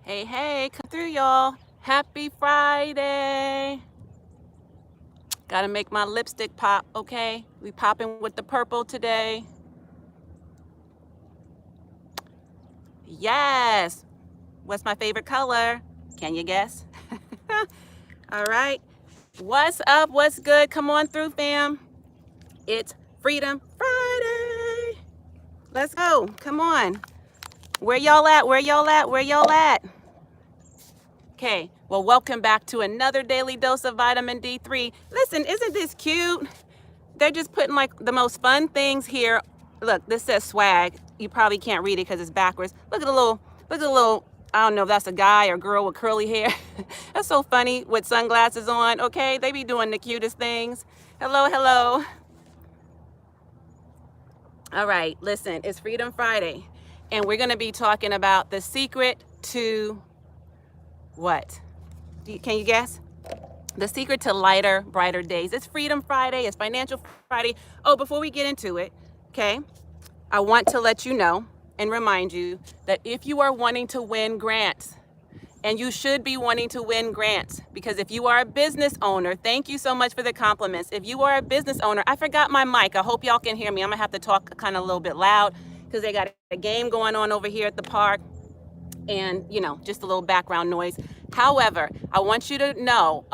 Hey, hey, come through, y'all. Happy Friday. Gotta make my lipstick pop, okay? We popping with the purple today. Yes. What's my favorite color? Can you guess? All right. What's up? What's good? Come on through, fam. It's Freedom Friday. Let's go. Come on. Where y'all at? Where y'all at? Where y'all at? Okay, well, welcome back to another daily dose of vitamin D3. Listen, isn't this cute? They're just putting like the most fun things here. Look, this says swag. You probably can't read it because it's backwards. Look at the little, I don't know if that's a guy or girl with curly hair. That's so funny with sunglasses on, okay? They be doing the cutest things. Hello, hello. All right, listen, it's Freedom Friday, and we're gonna be talking about the secret to what? Can you guess? The secret to lighter, brighter days. It's Freedom Friday, it's Financial Friday. Oh, before we get into it, okay, I want to let you know and remind you that if you are wanting to win grants, and you should be wanting to win grants, because if you are a business owner, thank you so much for the compliments. If you are a business owner, I forgot my mic. I hope y'all can hear me. I'm gonna have to talk kind of a little bit loud because they got a game going on over here at the park, and just a little background noise. However, I want you to know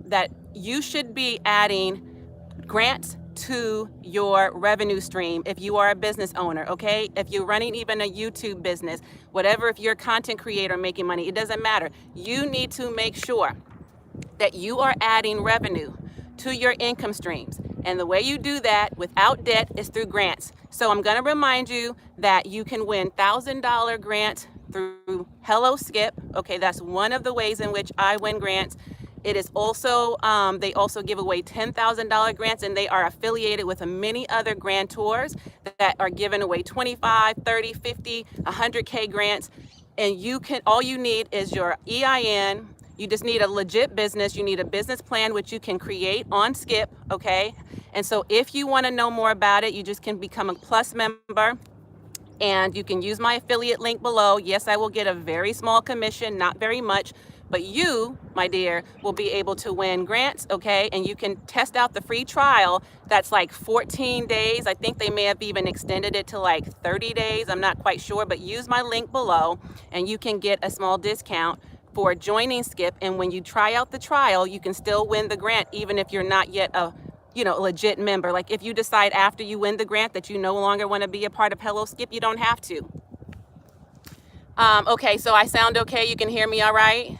that you should be adding grants to your revenue stream if you are a business owner, okay? If you're running even a YouTube business, whatever, if you're a content creator making money, it doesn't matter. You need to make sure that you are adding revenue to your income streams. And the way you do that without debt is through grants. So I'm gonna remind you that you can win $1,000 grants through Hello Skip. Okay, that's one of the ways in which I win grants. It is also, they also give away $10,000 grants, and they are affiliated with many other grantors that are giving away 25, 30, 50, 100K grants. And all you need is your EIN. You just need a legit business. You need a business plan, which you can create on Skip, okay? And so if you want to know more about it, you just can become a Plus member, and you can use my affiliate link below. Yes, I will get a very small commission, not very much, but you, my dear, will be able to win grants, okay? And you can test out the free trial. That's like 14 days. I think they may have even extended it to like 30 days. I'm not quite sure, but use my link below and you can get a small discount for joining Skip. And when you try out the trial, you can still win the grant, even if you're not yet a legit member. Like if you decide after you win the grant that you no longer want to be a part of Hello Skip, you don't have to. Okay, so I sound okay? You can hear me all right?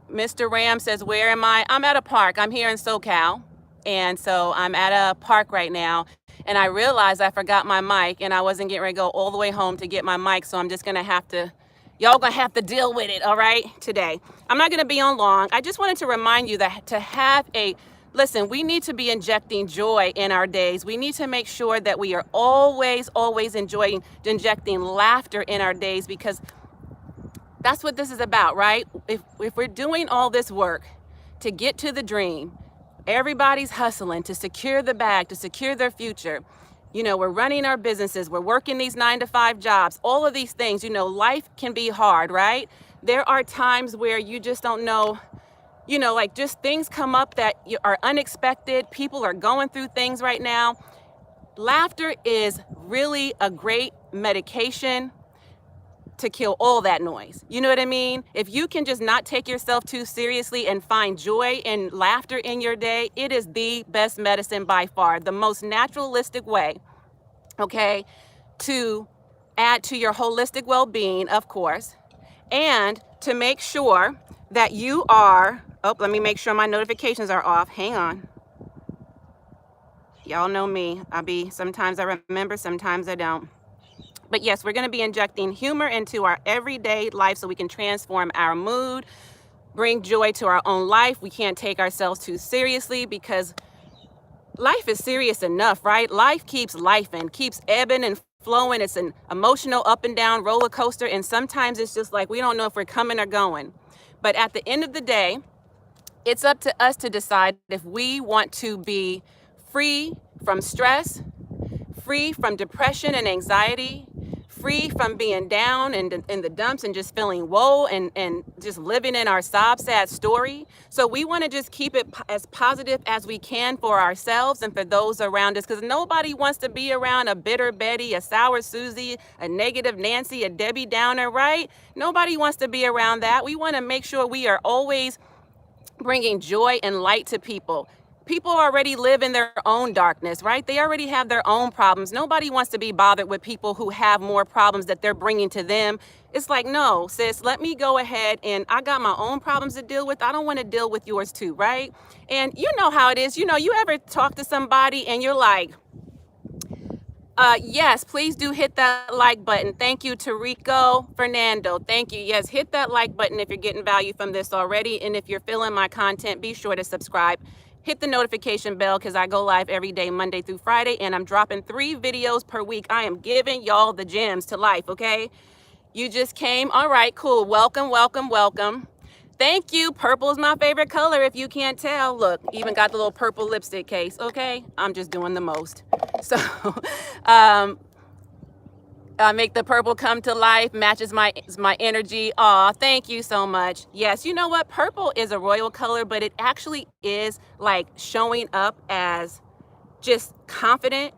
Mr. Ram says, where am I? I'm at a park. I'm here in SoCal. And so I'm at a park right now. And I realized I forgot my mic and I wasn't getting ready to go all the way home to get my mic. So I'm just going to have to, y'all going to have to deal with it, all right, today. I'm not going to be on long. I just wanted to remind you that to have listen, we need to be injecting joy in our days. We need to make sure that we are always injecting laughter in our days, because that's what this is about, right? If we're doing all this work to get to the dream, everybody's hustling to secure the bag, to secure their future. We're running our businesses, we're working these 9-to-5 jobs, all of these things. Life can be hard, right? There are times where you just don't know, like just things come up that are unexpected. People are going through things right now. Laughter is really a great medication to kill all that noise. You know what I mean? If you can just not take yourself too seriously and find joy and laughter in your day, it is the best medicine by far, the most naturalistic way, okay, to add to your holistic well-being, of course, and to make sure that you are, let me make sure my notifications are off. Hang on. Y'all know me. Sometimes I remember, sometimes I don't. But yes, we're going to be injecting humor into our everyday life so we can transform our mood, bring joy to our own life. We can't take ourselves too seriously because life is serious enough, right? Life keeps lifing, keeps ebbing and flowing. It's an emotional up and down roller coaster. And sometimes it's just like we don't know if we're coming or going. But at the end of the day, it's up to us to decide if we want to be free from stress, free from depression and anxiety, free from being down and in the dumps and just feeling woe and just living in our sob sad story. So we want to just keep it as positive as we can for ourselves and for those around us, because nobody wants to be around a bitter Betty, a sour Susie, a negative Nancy, a Debbie Downer, right? Nobody wants to be around that. We want to make sure we are always bringing joy and light to people. People already live in their own darkness, right? They already have their own problems. Nobody wants to be bothered with people who have more problems that they're bringing to them. It's like, no, sis, let me go ahead, and I got my own problems to deal with. I don't want to deal with yours too, right? And you know how it is. You know, you ever talk to somebody and you're like, yes, please do hit that like button. Thank you, Tarico Fernando. Thank you. Yes, hit that like button if you're getting value from this already. And if you're feeling my content, be sure to subscribe. Hit the notification bell, because I go live every day, Monday through Friday, and I'm dropping 3 videos per week. I am giving y'all the gems to life, okay? You just came. All right, cool. Welcome, welcome, welcome. Thank you. Purple is my favorite color, if you can't tell. Look, even got the little purple lipstick case, okay? I'm just doing the most. So, make the purple come to life, matches my energy. Aw, thank you so much. Yes, you know what? Purple is a royal color, but it actually is like showing up as just confident.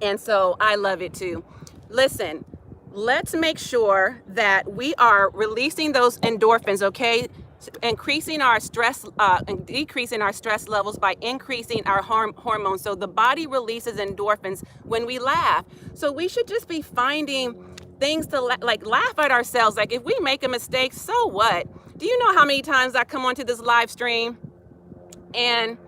And so I love it too. Listen, let's make sure that we are releasing those endorphins, okay? Increasing our stress and decreasing our stress levels by increasing our hormones. So the body releases endorphins when we laugh. So we should just be finding things to laugh at ourselves. Like, if we make a mistake, so what? Do you know how many times I come onto this live stream and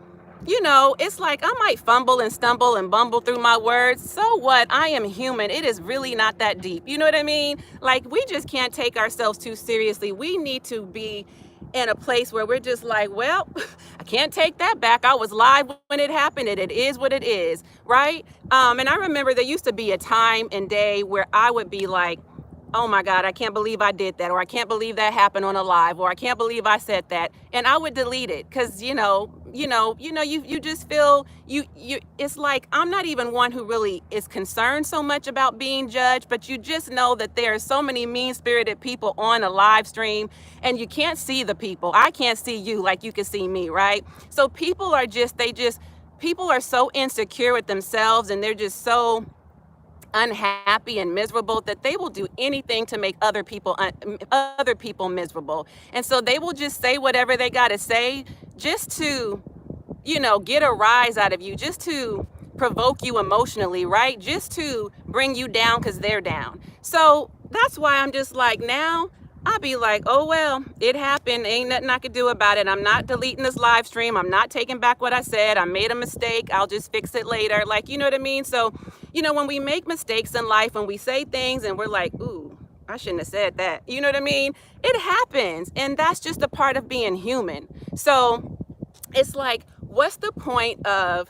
you know, it's like I might fumble and stumble and bumble through my words. So what? I am human. It is really not that deep. You know what I mean? Like, we just can't take ourselves too seriously. We need to be in a place where we're just like, well, I can't take that back. I was live when it happened, and it is what it is, right? And I remember there used to be a time and day where I would be like, oh my God, I can't believe I did that, or I can't believe that happened on a live, or I can't believe I said that, and I would delete it, because you just feel you it's like, I'm not even one who really is concerned so much about being judged, but you just know that there are so many mean-spirited people on a live stream, and you can't see the people. I can't see you like you can see me, right? So people are people are so insecure with themselves, and they're just so unhappy and miserable that they will do anything to make other people miserable. And so they will just say whatever they got to say just to, get a rise out of you, just to provoke you emotionally, right? Just to bring you down because they're down. So that's why I'm just like, now I'll be like, oh, well, it happened. Ain't nothing I could do about it. I'm not deleting this live stream. I'm not taking back what I said. I made a mistake. I'll just fix it later. Like, you know what I mean? So, when we make mistakes in life, when we say things and we're like, ooh, I shouldn't have said that. You know what I mean? It happens. And that's just a part of being human. So it's like, what's the point of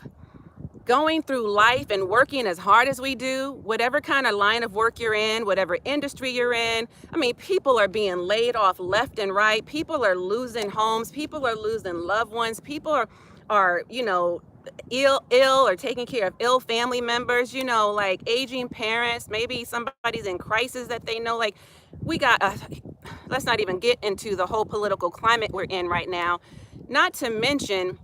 going through life and working as hard as we do, whatever kind of line of work you're in, whatever industry you're in? I mean, people are being laid off left and right. People are losing homes. People are losing loved ones. People are ill or taking care of ill family members, like aging parents. Maybe somebody's in crisis that they know. Like, we got, let's not even get into the whole political climate we're in right now. Not to mention,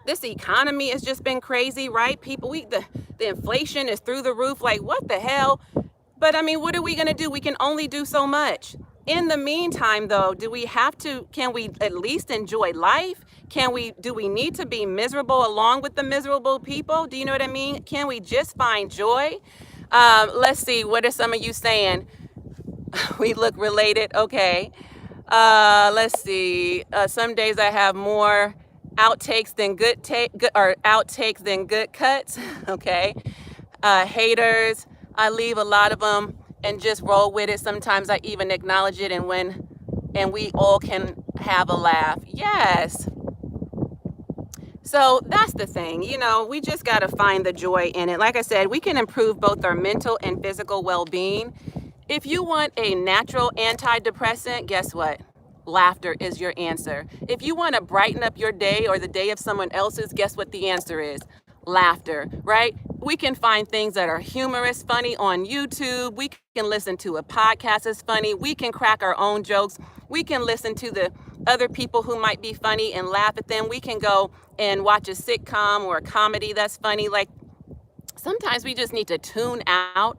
this economy has just been crazy, right? People, the inflation is through the roof. Like, what the hell? But I mean, what are we going to do? We can only do so much. In the meantime, though, can we at least enjoy life? Do we need to be miserable along with the miserable people? Do you know what I mean? Can we just find joy? Let's see. What are some of you saying? We look related. Okay. Let's see. Some days I have more outtakes than outtakes than good cuts. Okay. Haters, I leave a lot of them and just roll with it. Sometimes I even acknowledge it, and we all can have a laugh. Yes. So that's the thing, we just got to find the joy in it. Like I said, we can improve both our mental and physical well-being. If you want a natural antidepressant, guess what? Laughter is your answer. If you want to brighten up your day or the day of someone else's, guess what the answer is? Laughter, right? We can find things that are humorous, funny on YouTube. We can listen to a podcast that's funny. We can crack our own jokes. We can listen to the other people who might be funny and laugh at them. We can go and watch a sitcom or a comedy that's funny. Like, sometimes we just need to tune out,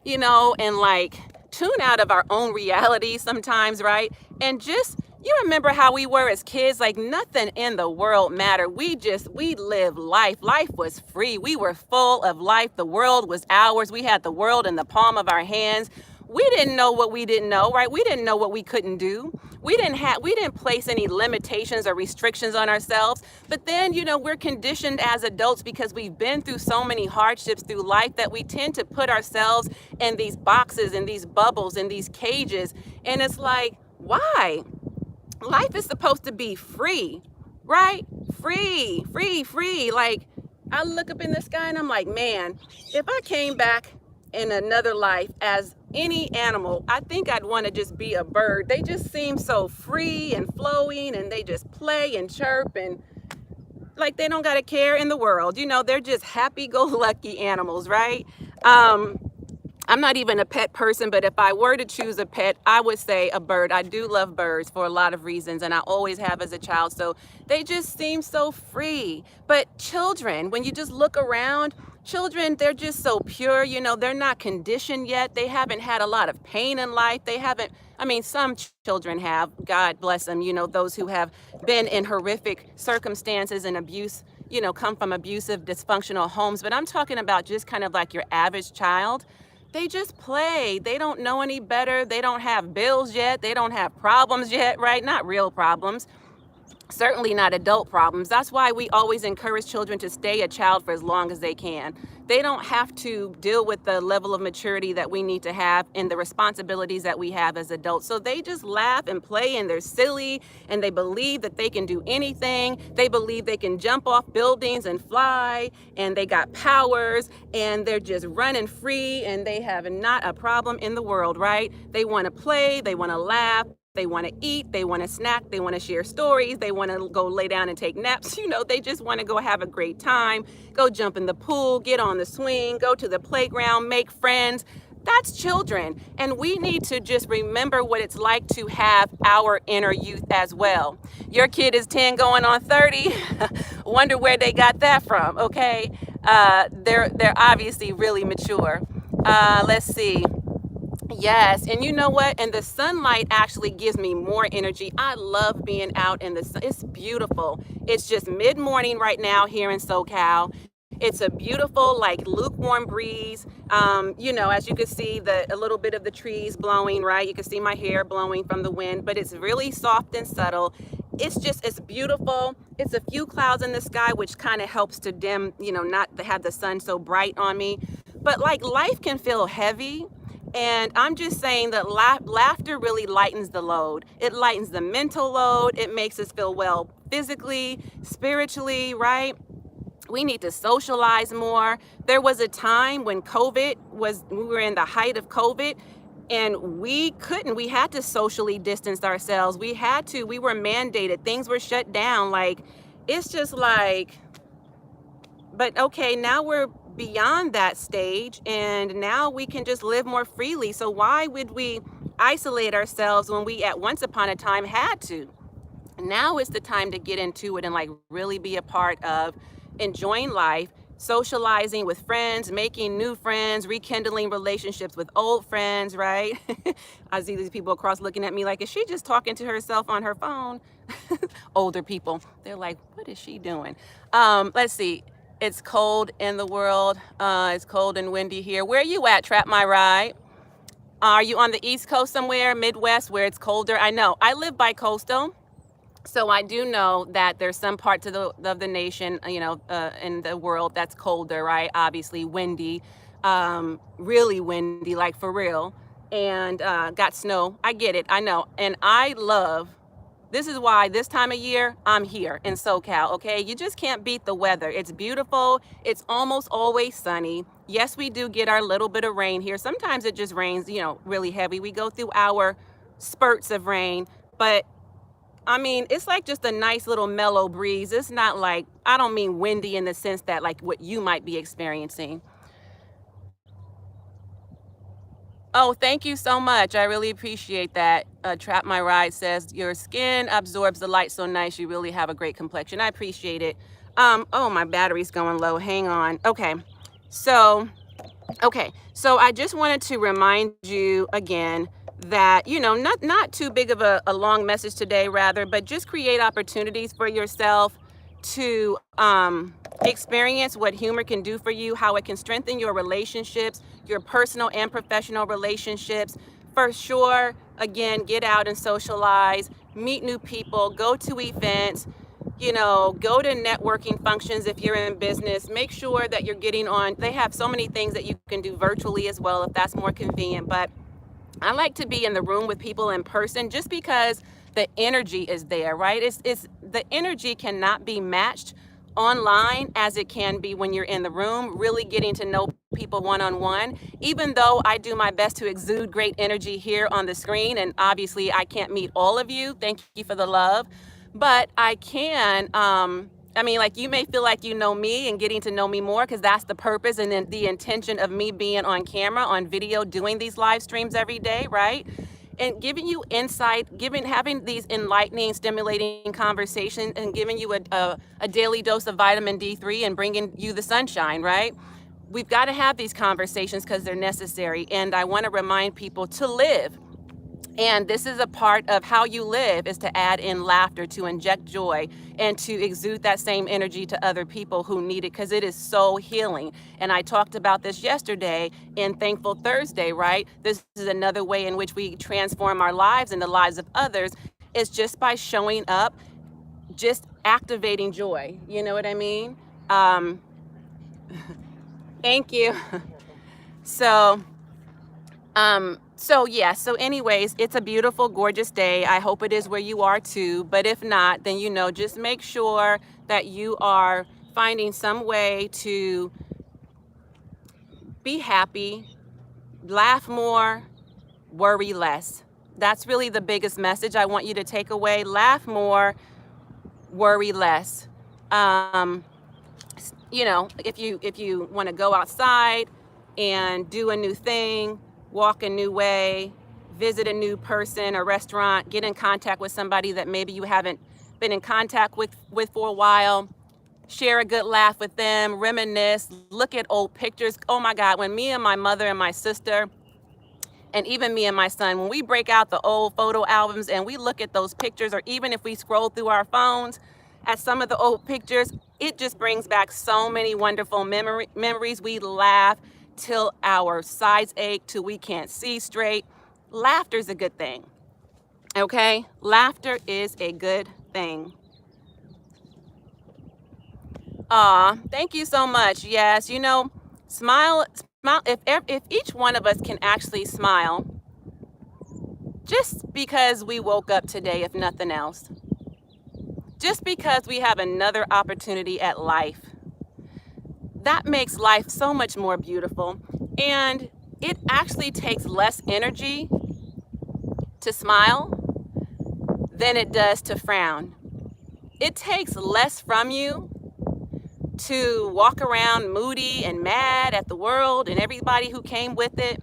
and like tune out of our own reality sometimes, right? And just, you remember how we were as kids, like nothing in the world mattered. We lived life. Life was free. We were full of life. The world was ours. We had the world in the palm of our hands. We didn't know what we didn't know, right? We didn't know what we couldn't do. We didn't place any limitations or restrictions on ourselves. But then, we're conditioned as adults because we've been through so many hardships through life that we tend to put ourselves in these boxes, in these bubbles, in these cages. And it's like, why? Life is supposed to be free, right? Free, free, free. Like, I look up in the sky and I'm like, man, if I came back in another life as any animal, I think I'd want to just be a bird. They just seem so free and flowing, and they just play and chirp, and like they don't got a care in the world. They're just happy-go-lucky animals, right? I'm not even a pet person, but if I were to choose a pet, I would say a bird. I do love birds for a lot of reasons, and I always have as a child. So they just seem so free. But children, when you just look around, children, they're just so pure. They're not conditioned yet. They haven't had a lot of pain in life. Some children have, God bless them, those who have been in horrific circumstances and abuse, come from abusive, dysfunctional homes. But I'm talking about just kind of like your average child. They just play. They don't know any better. They don't have bills yet. They don't have problems yet, right? Not real problems. Certainly not adult problems. That's why we always encourage children to stay a child for as long as they can. They don't have to deal with the level of maturity that we need to have and the responsibilities that we have as adults. So they just laugh and play, and they're silly, and they believe that they can do anything. They believe they can jump off buildings and fly, and they got powers, and they're just running free, and they have not a problem in the world, right? They want to play, they want to laugh. They want to eat, they want to snack, they want to share stories, they want to go lay down and take naps. They just want to go have a great time, go jump in the pool, get on the swing, go to the playground, make friends. That's children. And we need to just remember what it's like to have our inner youth as well. Your kid is 10 going on 30. Wonder where they got that from, okay? They're obviously really mature. Let's see. Yes, and you know what? And the sunlight actually gives me more energy. I love being out in the sun. It's beautiful. It's just mid-morning right now here in SoCal. It's a beautiful, like, lukewarm breeze. As you can see, a little bit of the trees blowing, right? You can see my hair blowing from the wind, but it's really soft and subtle. It's beautiful. It's a few clouds in the sky, which kind of helps to dim, not to have the sun so bright on me. But like, life can feel heavy. And I'm just saying that laughter really lightens the load. It lightens the mental load. It makes us feel well physically, spiritually, right? We need to socialize more. There was a time when we were in the height of COVID, and we had to socially distance ourselves. We were mandated. Things were shut down. Like, it's just like, but okay, now we're beyond that stage, and now we can just live more freely. So why would we isolate ourselves when we at once upon a time had to? Now is the time to get into it and like really be a part of enjoying life, socializing with friends, making new friends, rekindling relationships with old friends, right? I see these people across looking at me like, is she just talking to herself on her phone? Older people, they're like, what is she doing? Let's see. It's cold in the world. It's cold and windy here. Where are you at, Trap My Ride? Are you on the East Coast somewhere, Midwest, where it's colder? I know. I live by coastal, so I do know that there's some parts of the nation, in the world that's colder, right? Obviously windy, really windy, like for real, and got snow. I get it. I know. And this is why this time of year, I'm here in SoCal, okay? You just can't beat the weather. It's beautiful. It's almost always sunny. Yes, we do get our little bit of rain here. Sometimes it just rains, really heavy. We go through our spurts of rain, but I mean, it's like just a nice little mellow breeze. It's not like, I don't mean windy in the sense that like what you might be experiencing. Oh, thank you so much. I really appreciate that. Trap My Ride says, your skin absorbs the light so nice. You really have a great complexion. I appreciate it. Oh, my battery's going low. Hang on. Okay. So I just wanted to remind you again that, you know, not too big of a long message today, rather, but just create opportunities for yourself to experience what humor can do for you, how it can strengthen your relationships, your personal and professional relationships. For sure, again, get out and socialize, meet new people, go to events, you know, go to networking functions if you're in business. Make sure that you're getting on. They have so many things that you can do virtually as well if that's more convenient. But I like to be in the room with people in person just because the energy is there, right? It's the energy cannot be matched online as it can be when you're in the room, really getting to know people one-on-one. Even though I do my best to exude great energy here on the screen, and obviously I can't meet all of you. Thank you for the love. But I can, I mean, like, you may feel like you know me and getting to know me more, because that's the purpose and then the intention of me being on camera, on video, doing these live streams every day, right? And giving you insight, having these enlightening, stimulating conversations, and giving you a daily dose of vitamin D3 and bringing you the sunshine, right? We've got to have these conversations because they're necessary. And I want to remind people to live. And this is a part of how you live, is to add in laughter, to inject joy, and to exude that same energy to other people who need it, because it is so healing. And I talked about this yesterday in Thankful Thursday, right? This is another way in which we transform our lives and the lives of others, is just by showing up, just activating joy. You know what I mean? Thank you. So anyways, it's a beautiful, gorgeous day. I hope it is where you are too. But if not, then, you know, just make sure that you are finding some way to be happy, laugh more, worry less. That's really the biggest message I want you to take away. Laugh more, worry less. You know, if you want to go outside and do a new thing, walk a new way, visit a new person or restaurant, get in contact with somebody that maybe you haven't been in contact with for a while, share a good laugh with them, reminisce, look at old pictures. Oh my God, when me and my mother and my sister, and even me and my son, when we break out the old photo albums and we look at those pictures, or even if we scroll through our phones at some of the old pictures, it just brings back so many wonderful memories. We laugh till our sides ache, till we can't see straight. Laughter is a good thing, okay? Laughter is a good thing. Thank you so much. Yes, you know, smile. If each one of us can actually smile, just because we woke up today, if nothing else, just because we have another opportunity at life, that makes life so much more beautiful. And it actually takes less energy to smile than it does to frown. It takes less from you to walk around moody and mad at the world and everybody who came with it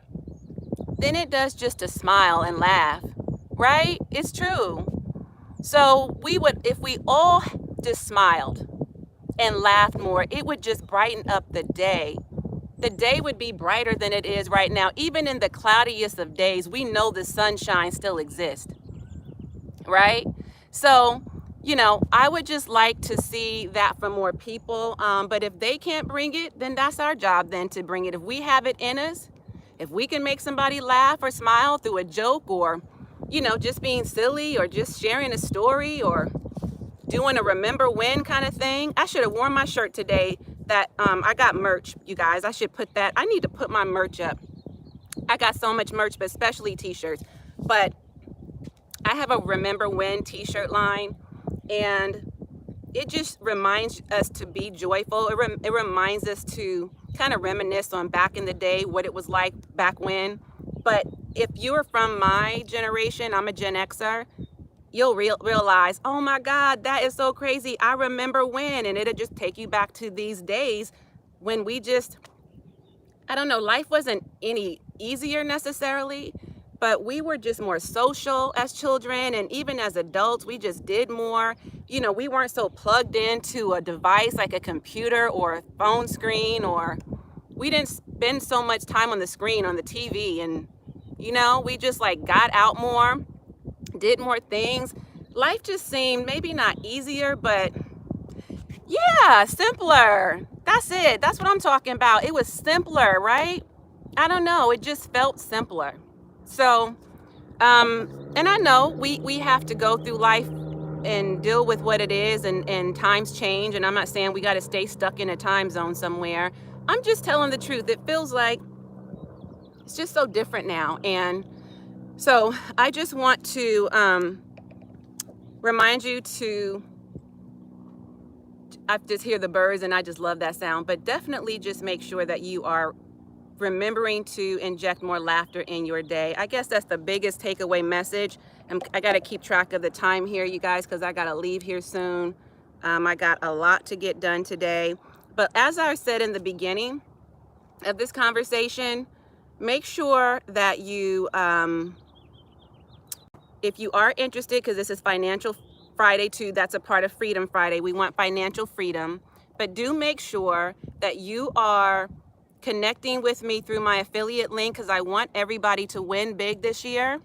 than it does just to smile and laugh, right? It's true. So if we all just smiled and laughed more, it would just brighten up the day. The day would be brighter than it is right now. Even in the cloudiest of days, we know the sunshine still exists, right? So, you know, I would just like to see that from more people. But if they can't bring it, then that's our job then to bring it. If we have it in us, if we can make somebody laugh or smile through a joke, or, you know, just being silly, or just sharing a story, or doing a remember when kind of thing. I should have worn my shirt today that I got merch, you guys. I should put that. I need to put my merch up. I got so much merch, but especially t-shirts. But I have a remember when t-shirt line, and it just reminds us to be joyful. It reminds us to kind of reminisce on back in the day, what it was like back when. But if you're from my generation, I'm a Gen Xer, you'll realize, oh my God, that is so crazy. I remember when, and it'll just take you back to these days when we just, I don't know, life wasn't any easier necessarily, but we were just more social as children, and even as adults, we just did more. You know, we weren't so plugged into a device like a computer or a phone screen, or we didn't spend so much time on the screen, on the TV, and, you know, we just like got out more, did more things. Life just seemed maybe not easier, but yeah, simpler. That's it. That's what I'm talking about. It was simpler, right? I don't know. It just felt simpler. So, and I know we have to go through life and deal with what it is, and times change. And I'm not saying we got to stay stuck in a time zone somewhere. I'm just telling the truth. It feels like it's just so different now. And so I just want to remind you to, I just hear the birds and I just love that sound, but definitely just make sure that you are remembering to inject more laughter in your day. I guess that's the biggest takeaway message. I got to keep track of the time here, you guys, because I got to leave here soon. I got a lot to get done today. But as I said in the beginning of this conversation, make sure that you, if you are interested, because this is Financial Friday too, that's a part of Freedom Friday. We want financial freedom, but do make sure that you are connecting with me through my affiliate link, because I want everybody to win big this year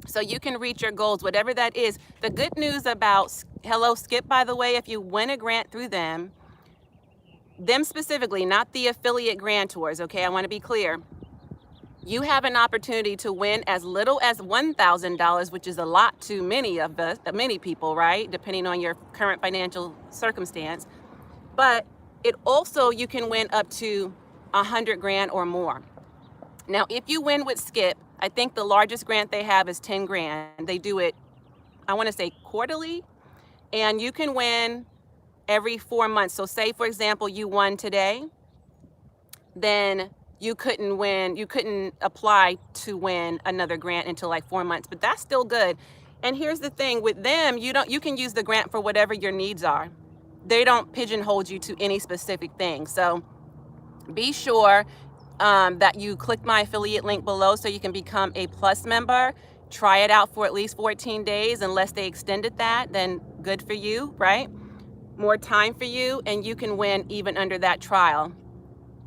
so you can reach your goals, whatever that is. The good news about Hello Skip, by the way, if you win a grant through them specifically, not the affiliate grantors, okay? I want to be clear. You have an opportunity to win as little as $1,000, which is a lot to many people, right? Depending on your current financial circumstance. But it also, you can win up to 100 grand or more. Now, if you win with Skip, I think the largest grant they have is 10 grand. They do it, I want to say quarterly, and you can win every 4 months. So say, for example, you won today, then you couldn't apply to win another grant until like 4 months, but that's still good. And here's the thing with them, you can use the grant for whatever your needs are. They don't pigeonhole you to any specific thing. So be sure that you click my affiliate link below so you can become a Plus member. Try it out for at least 14 days. Unless they extended that, then good for you, right? More time for you, and you can win even under that trial.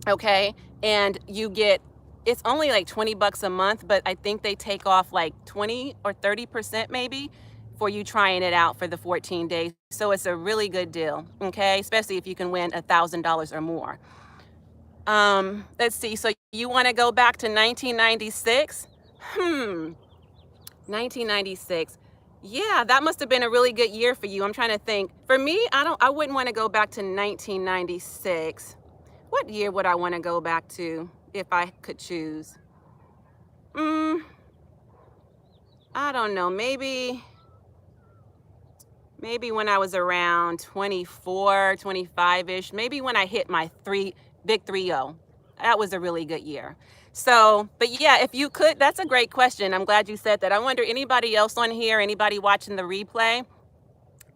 Okay, and you get, it's only like 20 bucks a month, but I think they take off like 20 or 30% maybe for you trying it out for the 14 days. So it's a really good deal, okay? Especially if you can win $1,000 or more. Let's see, so you want to go back to 1996? 1996. Yeah, that must have been a really good year for you. I'm trying to think. For me, I wouldn't want to go back to 1996. What year would I want to go back to if I could choose? I don't know, maybe when I was around 24, 25-ish, maybe when I hit my big 3-0. That was a really good year. So, but yeah, if you could, that's a great question. I'm glad you said that. I wonder, anybody else on here, anybody watching the replay,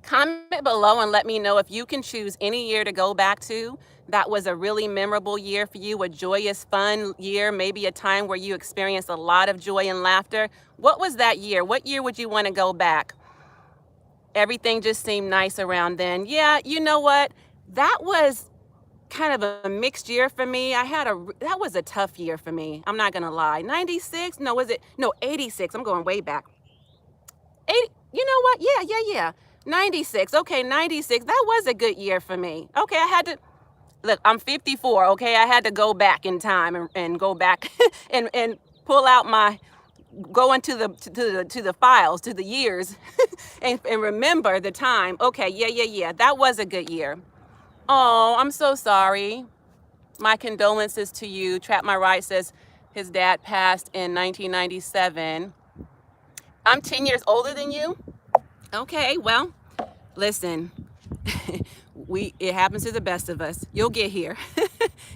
comment below and let me know if you can choose any year to go back to that was a really memorable year for you, a joyous, fun year, maybe a time where you experienced a lot of joy and laughter. What was that year? What year would you want to go back? Everything just seemed nice around then. Yeah, you know what? That was kind of a mixed year for me. That was a tough year for me. I'm not going to lie. 96? No, was it? No, 86. I'm going way back. 80, you know what? Yeah. 96. Okay, 96. That was a good year for me. Okay, I had to, look, I'm 54. Okay, I had to go back in time and go back and pull out go into the files, to the years and remember the time. Okay, yeah. That was a good year. Oh, I'm so sorry. My condolences to you. Trap My Ride says his dad passed in 1997. I'm 10 years older than you? Okay, well, listen, It happens to the best of us. You'll get here.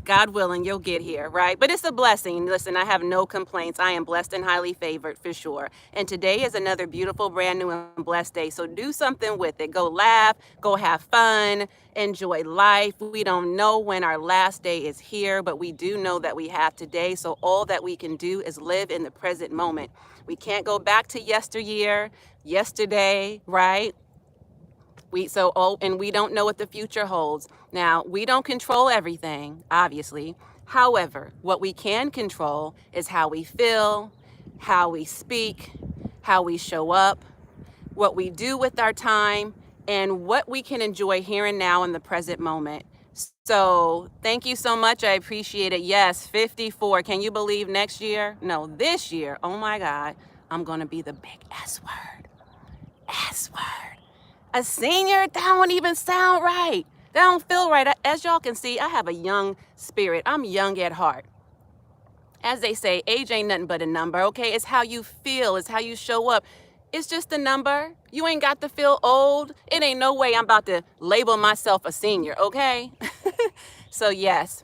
God willing, you'll get here, right? But it's a blessing. Listen, I have no complaints. I am blessed and highly favored for sure. And today is another beautiful, brand new and blessed day. So do something with it. Go laugh, go have fun, enjoy life. We don't know when our last day is here, but we do know that we have today. So all that we can do is live in the present moment. We can't go back to yesteryear, yesterday, right? And we don't know what the future holds. Now, we don't control everything, obviously. However, what we can control is how we feel, how we speak, how we show up, what we do with our time, and what we can enjoy here and now in the present moment. So thank you so much. I appreciate it. Yes, 54. Can you believe next year? No, this year. Oh my God. I'm going to be the big S word. S word. A senior? That don't even sound right. That don't feel right. As y'all can see, I have a young spirit. I'm young at heart. As they say, age ain't nothing but a number, okay? It's how you feel. It's how you show up. It's just a number. You ain't got to feel old. It ain't no way I'm about to label myself a senior, okay? So yes,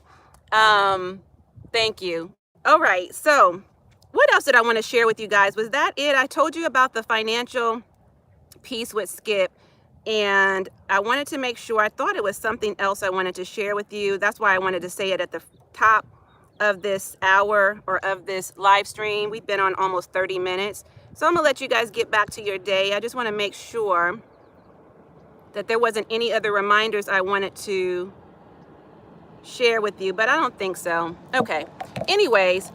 thank you. All right, so what else did I want to share with you guys? Was that it? I told you about the financial piece with Skip, and I wanted to make sure, I thought it was something else I wanted to share with you. That's why I wanted to say it at the top of this hour or of this live stream. We've been on almost 30 minutes. So I'm gonna let you guys get back to your day. I just want to make sure that there wasn't any other reminders I wanted to share with you, but I don't think so. Okay. Anyways,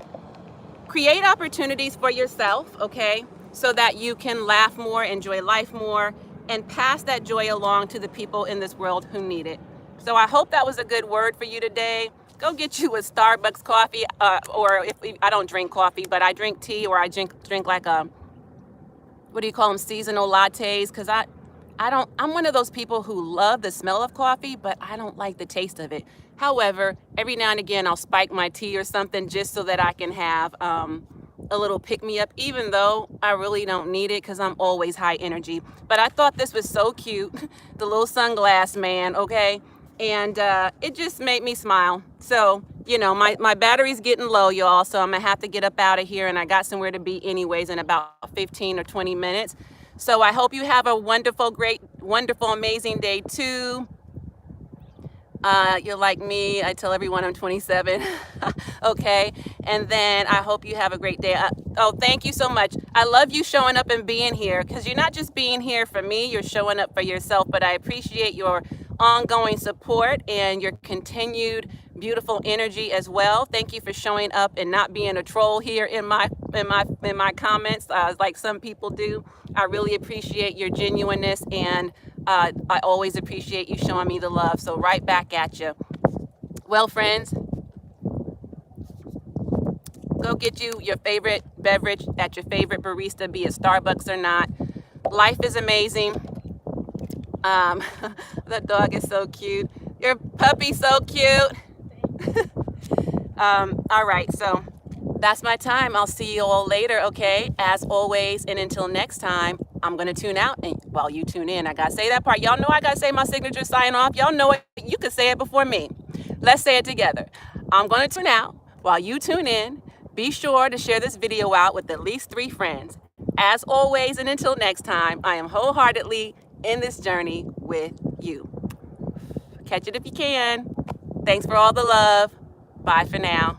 create opportunities for yourself, okay? So that you can laugh more, enjoy life more, and pass that joy along to the people in this world who need it. So I hope that was a good word for you today. Go get you a Starbucks coffee, or if I don't drink coffee, but I drink tea, or I drink like a, what do you call them, seasonal lattes, because I'm one of those people who love the smell of coffee, but I don't like the taste of it. However, every now and again, I'll spike my tea or something just so that I can have a little pick-me-up, even though I really don't need it because I'm always high energy. But I thought this was so cute, the little sunglass man, okay? And it just made me smile. So, you know, my battery's getting low, y'all, so I'm gonna have to get up out of here, and I got somewhere to be anyways in about 15 or 20 minutes. So I hope you have a wonderful, great, wonderful, amazing day too. You're like me. I tell everyone I'm 27. Okay. And then I hope you have a great day. Oh, thank you so much. I love you showing up and being here, because you're not just being here for me, you're showing up for yourself. But I appreciate your ongoing support and your continued beautiful energy as well. Thank you for showing up and not being a troll here in my comments, like some people do. I really appreciate your genuineness, and I always appreciate you showing me the love. So right back at you. Well, friends, go get you your favorite beverage at your favorite barista, be it Starbucks or not. Life is amazing. The dog is so cute. Your puppy's so cute. All right, so that's my time. I'll see you all later, okay? As always, and until next time, I'm going to tune out, and while you tune in, I got to say that part. Y'all know I got to say my signature sign off. Y'all know it. You could say it before me. Let's say it together. I'm going to tune out while you tune in. Be sure to share this video out with at least 3 friends. As always, and until next time, I am wholeheartedly in this journey with you. Catch it if you can. Thanks for all the love. Bye for now.